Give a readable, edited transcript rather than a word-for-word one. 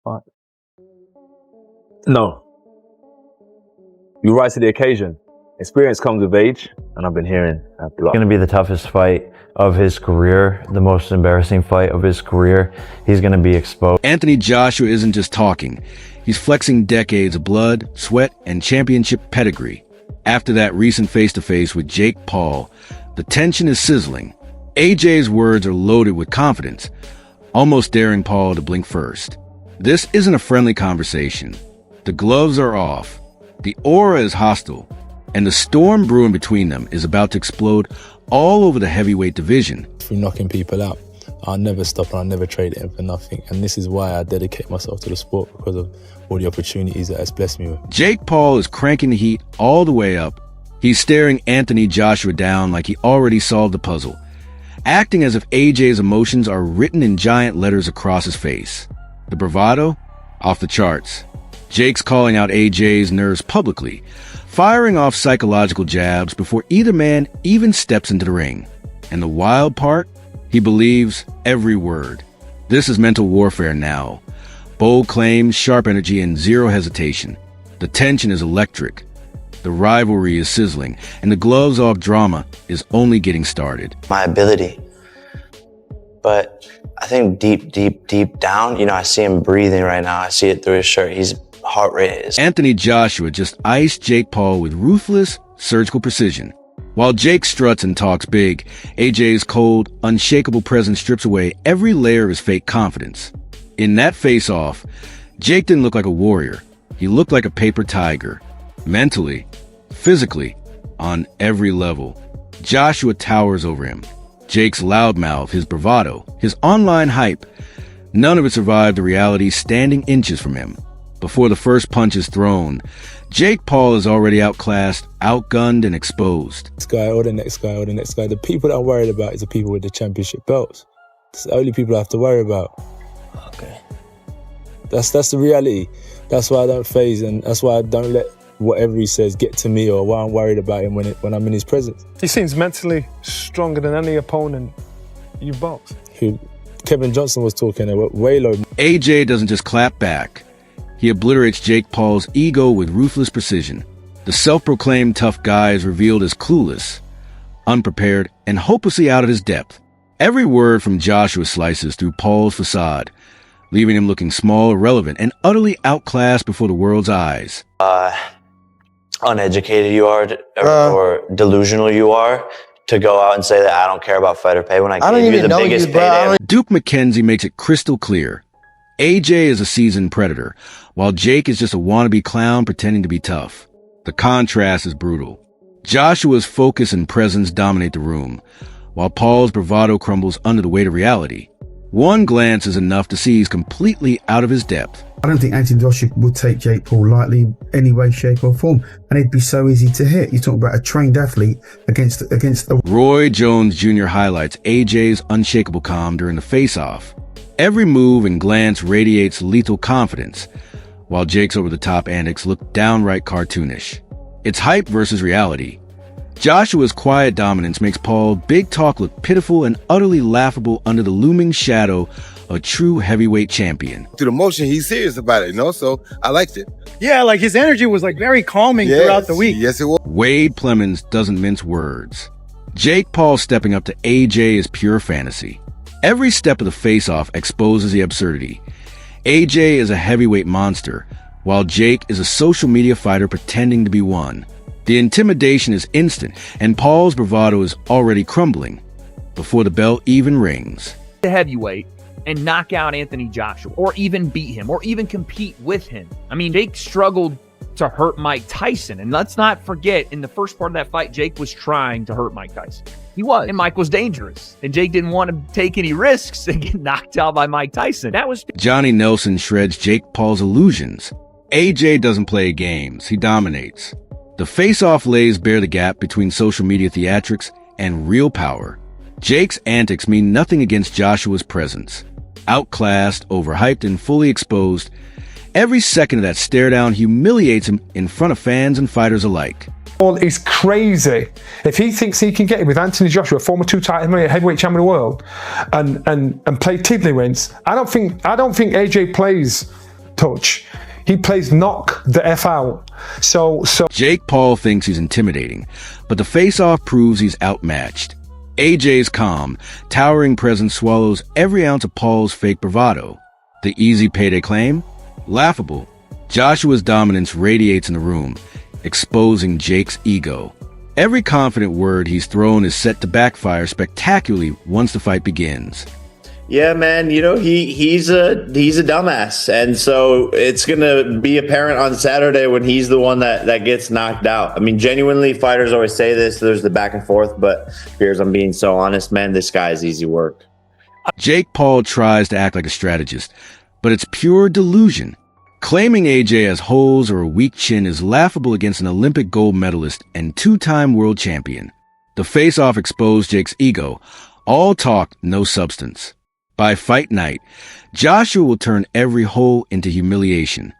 fight. No. You rise to the occasion. Experience comes with age, and I've been hearing that. It's going to be the toughest fight of his career, the most embarrassing fight of his career. He's going to be exposed. Anthony Joshua isn't just talking. He's flexing decades of blood, sweat, and championship pedigree. After that recent face-to-face with Jake Paul, the tension is sizzling. AJ's words are loaded with confidence, almost daring Paul to blink first. This isn't a friendly conversation. The gloves are off. The aura is hostile. And the storm brewing between them is about to explode all over the heavyweight division. Through knocking people out, I'll never stop and I'll never trade it in for nothing. And this is why I dedicate myself to the sport, because of all the opportunities that it's blessed me with. Jake Paul is cranking the heat all the way up. He's staring Anthony Joshua down like he already solved the puzzle, acting as if AJ's emotions are written in giant letters across his face. The bravado? Off the charts. Jake's calling out AJ's nerves publicly, firing off psychological jabs before either man even steps into the ring. And the wild part? He believes every word. This is mental warfare now. Bold claims, sharp energy, and zero hesitation. The tension is electric. The rivalry is sizzling, and the gloves-off drama is only getting started. My ability. But I think deep down, I see him breathing right now. I see it through his shirt. His heart rate is... Anthony Joshua just iced Jake Paul with ruthless, surgical precision. While Jake struts and talks big, AJ's cold, unshakable presence strips away every layer of his fake confidence. In that face-off, Jake didn't look like a warrior. He looked like a paper tiger. Mentally, physically, on every level. Joshua towers over him. Jake's loudmouth, his bravado, his online hype, none of it survived the reality standing inches from him. Before the first punch is thrown, Jake Paul is already outclassed, outgunned, and exposed. This guy or the next guy or the next guy. The people that I'm worried about is the people with the championship belts. It's the only people I have to worry about. Okay. That's the reality. That's why I don't phase, and that's why I don't let whatever he says get to me, or why I'm worried about him when I'm in his presence. He seems mentally stronger than any opponent you've boxed. Kevin Johnson was talking about way low. AJ doesn't just clap back. He obliterates Jake Paul's ego with ruthless precision. The self-proclaimed tough guy is revealed as clueless, unprepared, and hopelessly out of his depth. Every word from Joshua slices through Paul's facade, leaving him looking small, irrelevant, and utterly outclassed before the world's eyes. Uneducated you are, or delusional you are, to go out and say that I don't care about fighter pay when I gave you the biggest payday. Duke McKenzie makes it crystal clear. AJ is a seasoned predator, while Jake is just a wannabe clown pretending to be tough. The contrast is brutal. Joshua's focus and presence dominate the room, while Paul's bravado crumbles under the weight of reality. One glance is enough to see he's completely out of his depth. I don't think Anthony Joshua would take Jake Paul lightly in any way, shape or form, and it'd be so easy to hit. You're talking about a trained athlete against a... Roy Jones Jr. highlights AJ's unshakable calm during the face-off. Every move and glance radiates lethal confidence, while Jake's over-the-top antics look downright cartoonish. It's hype versus reality. Joshua's quiet dominance makes Paul big talk look pitiful and utterly laughable under the looming shadow of a true heavyweight champion. Through the motion, he's serious about it, so I liked it. Yeah, like his energy was very calming throughout the week. Yes, it was. Wade Plemons doesn't mince words. Jake Paul stepping up to AJ is pure fantasy. Every step of the face-off exposes the absurdity. AJ is a heavyweight monster, while Jake is a social media fighter pretending to be one. The intimidation is instant, and Paul's bravado is already crumbling before the bell even rings. The heavyweight and knock out Anthony Joshua, or even beat him, or even compete with him. I mean, Jake struggled to hurt Mike Tyson, and let's not forget, in the first part of that fight, Jake was trying to hurt Mike Tyson. He was, and Mike was dangerous, and Jake didn't want to take any risks and get knocked out by Mike Tyson. That was... Johnny Nelson shreds Jake Paul's illusions. AJ doesn't play games, he dominates. The face-off lays bare the gap between social media theatrics and real power. Jake's antics mean nothing against Joshua's presence. Outclassed, overhyped, and fully exposed, every second of that stare-down humiliates him in front of fans and fighters alike. Paul is crazy. If he thinks he can get it with Anthony Joshua, former two-time heavyweight champion of the world, and play tiddlywinks, I don't think AJ plays touch. He plays knock the F out. So Jake Paul thinks he's intimidating, but the face-off proves he's outmatched. AJ's calm, towering presence swallows every ounce of Paul's fake bravado. The easy payday claim? Laughable. Joshua's dominance radiates in the room, exposing Jake's ego. Every confident word he's thrown is set to backfire spectacularly once the fight begins. Yeah, man, you know, he's a dumbass. And so it's going to be apparent on Saturday when he's the one that gets knocked out. I mean, genuinely, fighters always say this, there's the back and forth, but here's, I'm being so honest, man, this guy is easy work. Jake Paul tries to act like a strategist, but it's pure delusion. Claiming AJ as holes or a weak chin is laughable against an Olympic gold medalist and two-time world champion. The face-off exposed Jake's ego. All talk, no substance. By fight night, Joshua will turn every hole into humiliation.